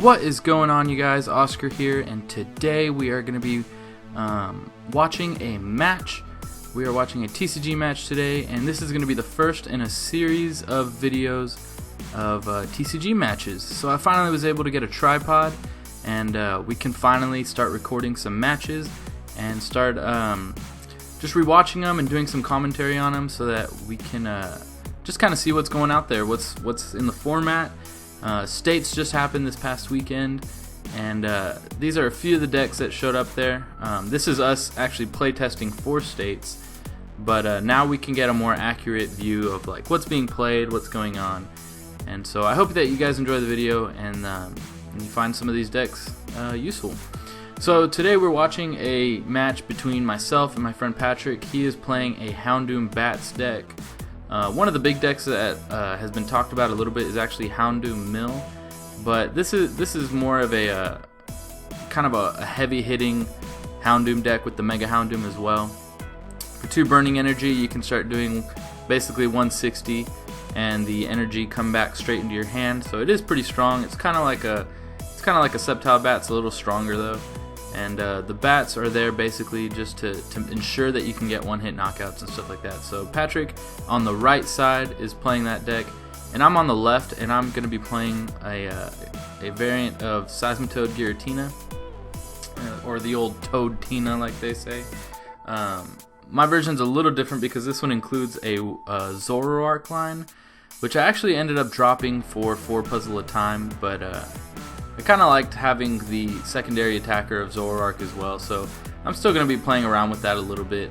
What is going on, you guys? Oscar here, and today we are going to be watching a match. We are watching a TCG match today, and this is going to be the first in a series of videos of TCG matches. So I finally was able to get a tripod, and we can finally start recording some matches and start just rewatching them and doing some commentary on them, so that we can just kind of see what's going out there, what's in the format. States just happened this past weekend, and these are a few of the decks that showed up there. This is us actually playtesting for States, but now we can get a more accurate view of like what's being played, what's going on. And so I hope that you guys enjoy the video and you find some of these decks useful. So today we're watching a match between myself and my friend Patrick. He is playing a Houndoom Bats deck. One of the big decks that has been talked about a little bit is actually Houndoom Mill, but this is more of a kind of a heavy-hitting Houndoom deck with the Mega Houndoom as well. For 2 burning energy, you can start doing basically 160, and the energy come back straight into your hand. So it is pretty strong. It's kind of like a Sceptile Bat. It's a little stronger though. And the bats are there basically just to ensure that you can get one-hit knockouts and stuff like that. So Patrick on the right side is playing that deck, and I'm on the left, and I'm going to be playing a variant of Seismitoad Giratina, or the old Toad Tina like they say. My version's a little different because this one includes a Zoroark line, which I actually ended up dropping for 4 puzzle a time, but I kind of liked having the secondary attacker of Zoroark as well, so I'm still going to be playing around with that a little bit,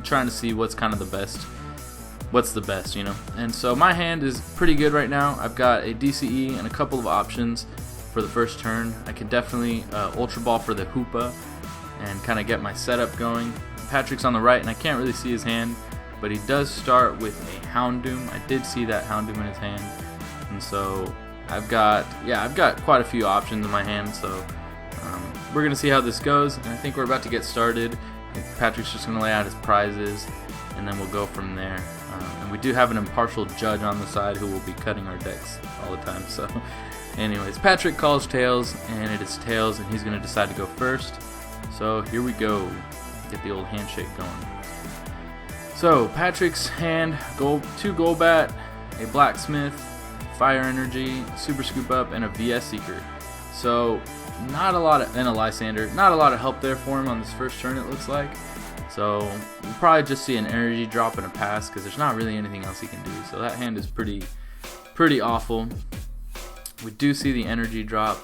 trying to see what's kind of the best, you know. And so my hand is pretty good right now. I've got a DCE and a couple of options for the first turn. I can definitely Ultra Ball for the Hoopa and kind of get my setup going. Patrick's on the right, and I can't really see his hand, but he does start with a Houndoom. I did see that Houndoom in his hand, and so I've got quite a few options in my hand, so we're going to see how this goes, and I think we're about to get started. Patrick's just going to lay out his prizes, and then we'll go from there. And we do have an impartial judge on the side who will be cutting our decks all the time. So anyways, Patrick calls tails, and it is tails, and he's going to decide to go first. So here we go. Get the old handshake going. So Patrick's hand, 2 Golbat, a Blacksmith, Fire Energy, Super Scoop Up, and a VS Seeker. So not a lot of, and a Lysander. Not a lot of help there for him on this first turn, it looks like. So we'll probably just see an energy drop and a pass, because there's not really anything else he can do. So that hand is pretty awful. We do see the energy drop,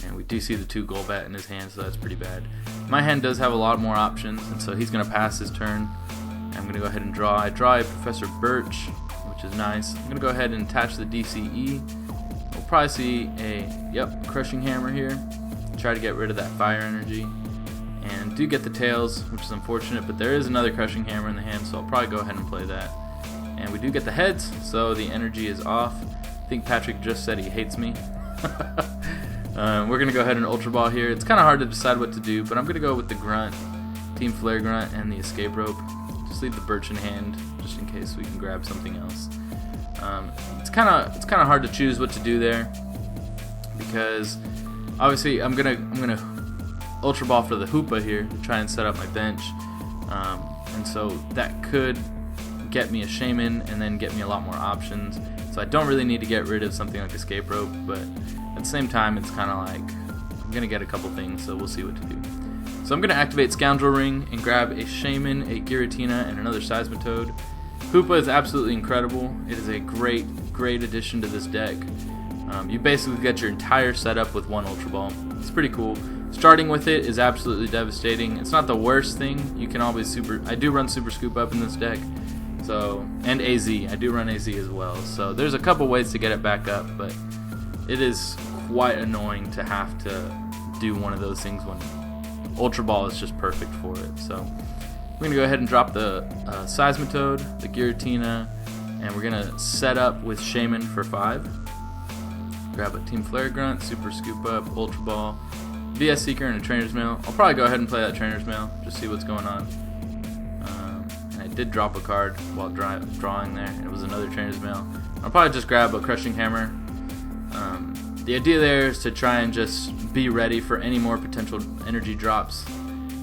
and we do see the 2 Golbat in his hand, so that's pretty bad. My hand does have a lot more options, and so he's going to pass his turn. I'm going to go ahead and draw. I draw a Professor Birch, which is nice. I'm going to go ahead and attach the DCE. We'll probably see a Crushing Hammer here. Try to get rid of that Fire Energy. And do get the tails, which is unfortunate, but there is another Crushing Hammer in the hand, so I'll probably go ahead and play that. And we do get the heads, so the energy is off. I think Patrick just said he hates me. We're going to go ahead and Ultra Ball here. It's kind of hard to decide what to do, but I'm going to go with the Grunt, Team Flare Grunt, and the Escape Rope. Just leave the Birch in hand, just in case we can grab something else. It's kind of hard to choose what to do there, because obviously I'm gonna Ultra Ball for the Hoopa here to try and set up my bench, and so that could get me a Shaman and then get me a lot more options. So I don't really need to get rid of something like Escape Rope, but at the same time it's kind of like I'm gonna get a couple things, so we'll see what to do. So I'm going to activate Scoundrel Ring and grab a Shaman, a Giratina, and another Seismitoad. Hoopa is absolutely incredible. It is a great addition to this deck. You basically get your entire setup with 1 Ultra Ball. It's pretty cool. Starting with it is absolutely devastating. It's not the worst thing. You can always I do run Super Scoop Up in this deck, so, and AZ. I do run AZ as well. So there's a couple ways to get it back up, but it is quite annoying to have to do one of those things when Ultra Ball is just perfect for it. So we're going to go ahead and drop the Seismitoad, the Giratina, and we're going to set up with Shaman for 5. Grab a Team Flare Grunt, Super Scoop Up, Ultra Ball, VS Seeker, and a Trainer's Mail. I'll probably go ahead and play that Trainer's Mail, just see what's going on. And I did drop a card while drawing there, and it was another Trainer's Mail. I'll probably just grab a Crushing Hammer, the idea there is to try and just be ready for any more potential energy drops.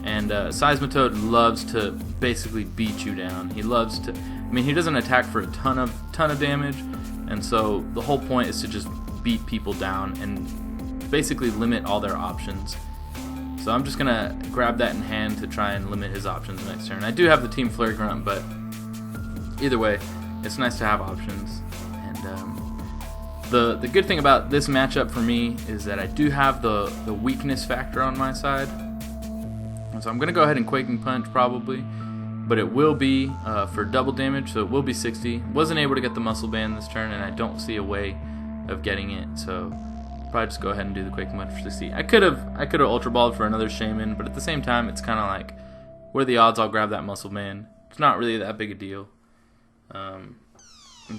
And Seismitoad loves to basically beat you down. He loves to, I mean, he doesn't attack for a ton of damage, and so the whole point is to just beat people down and basically limit all their options. So I'm just gonna grab that in hand to try and limit his options next turn. I do have the Team Flare Grunt, but either way, it's nice to have options. And the good thing about this matchup for me is that I do have the weakness factor on my side. So I'm going to go ahead and Quaking Punch probably, but it will be for double damage, so it will be 60. Wasn't able to get the Muscle Band this turn, and I don't see a way of getting it, so probably just go ahead and do the Quaking Punch for 60. I could have Ultra Balled for another Shaman, but at the same time, it's kind of like, what are the odds I'll grab that Muscle Band? It's not really that big a deal. And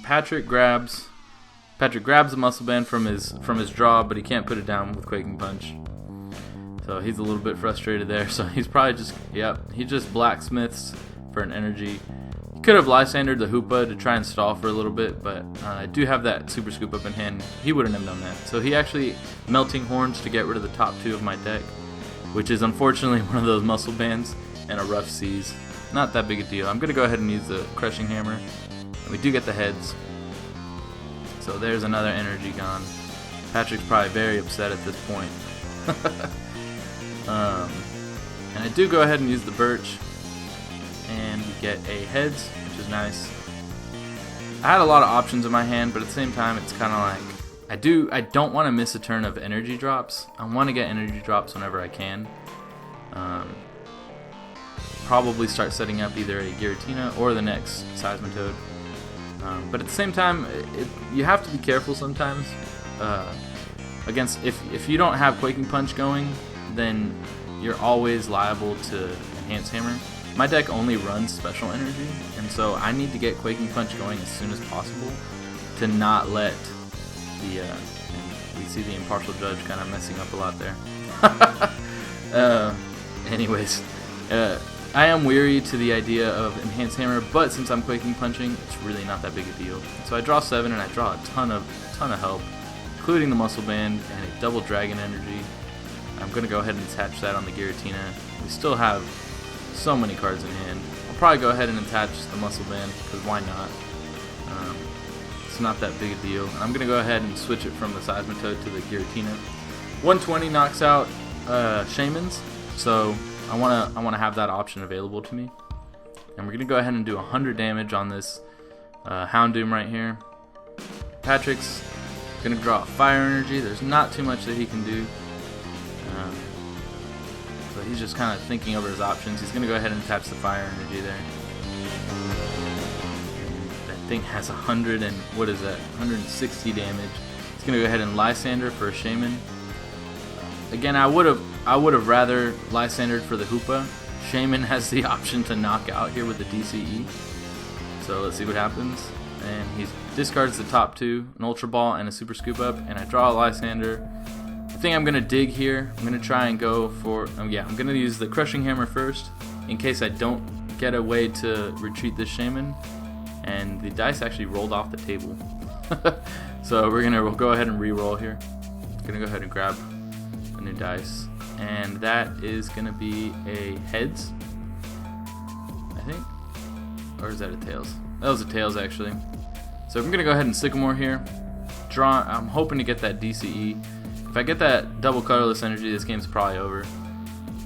Patrick grabs the Muscle Band from his draw, but he can't put it down with Quaking Punch. So he's a little bit frustrated there. So he's probably just, he just blacksmiths for an energy. He could have Lysandered the Hoopa to try and stall for a little bit, but I do have that Super Scoop up in hand. He wouldn't have done that. So he actually Melting Horns to get rid of the top 2 of my deck, which is unfortunately one of those Muscle Bands and a Rough Seas. Not that big a deal. I'm going to go ahead and use the Crushing Hammer. And we do get the heads. So there's another energy gone. Patrick's probably very upset at this point. And I do go ahead and use the Birch, and we get a heads, which is nice. I had a lot of options in my hand, but at the same time, it's kind of like I don't want to miss a turn of energy drops. I want to get energy drops whenever I can. Probably start setting up either a Giratina or the next Seismitoad. But at the same time, you have to be careful sometimes. Against if you don't have Quaking Punch going, then you're always liable to Enhance Hammer. My deck only runs Special Energy, and so I need to get Quaking Punch going as soon as possible to not let the we see the Impartial Judge kind of messing up a lot there. Anyways, I am weary to the idea of Enhance Hammer, but since I'm Quaking Punching, it's really not that big a deal. So I draw 7 and I draw a ton of help, including the Muscle Band and a double Dragon Energy. I'm going to go ahead and attach that on the Giratina. We still have so many cards in hand. I'll probably go ahead and attach the Muscle Band, because why not? It's not that big a deal. I'm going to go ahead and switch it from the Seismitoad to the Giratina. 120 knocks out Shamans, so I want to have that option available to me. And we're going to go ahead and do 100 damage on this Houndoom right here. Patrick's going to draw a Fire Energy. There's not too much that he can do. So he's just kind of thinking over his options. He's going to go ahead and attach the Fire Energy there. That thing has 100 and, what is that, 160 damage. He's going to go ahead and Lysander for a Shaman. Again, I would have rather Lysandered for the Hoopa. Shaman has the option to knock out here with the DCE. So let's see what happens. And he discards the top 2, an Ultra Ball and a Super Scoop Up, and I draw a Lysander. I think I'm going to dig here. I'm going to try and go for, I'm going to use the Crushing Hammer first in case I don't get a way to retreat this Shaman. And the dice actually rolled off the table. So we'll go ahead and re-roll here. I'm going to go ahead and grab a new dice. And that is going to be a heads, I think. Or is that a tails? That was a tails actually. So I'm going to go ahead and Sycamore here. I'm hoping to get that DCE. If I get that double colorless energy, this game's probably over.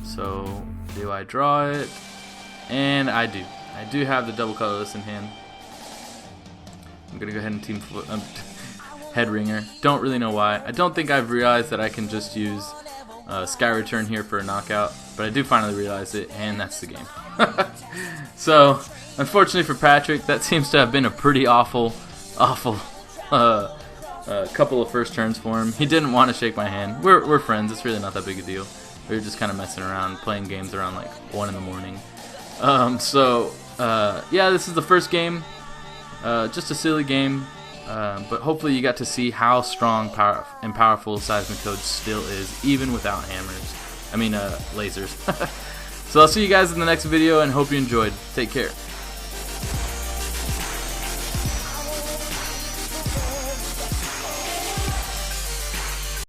So, do I draw it? And I do. I do have the double colorless in hand. I'm going to go ahead and team Head Ringer. Don't really know why. I don't think I've realized that I can just use Sky Return here for a knockout. But I do finally realize it, and that's the game. So, unfortunately for Patrick, that seems to have been a pretty awful couple of first turns for him. He didn't want to shake my hand. We're friends. It's really not that big a deal. We were just kind of messing around, playing games around like 1 in the morning. Yeah, this is the first game. Just a silly game. But hopefully you got to see how strong and powerful Seismitoad still is, even without hammers. I mean, lasers. So I'll see you guys in the next video, and hope you enjoyed. Take care.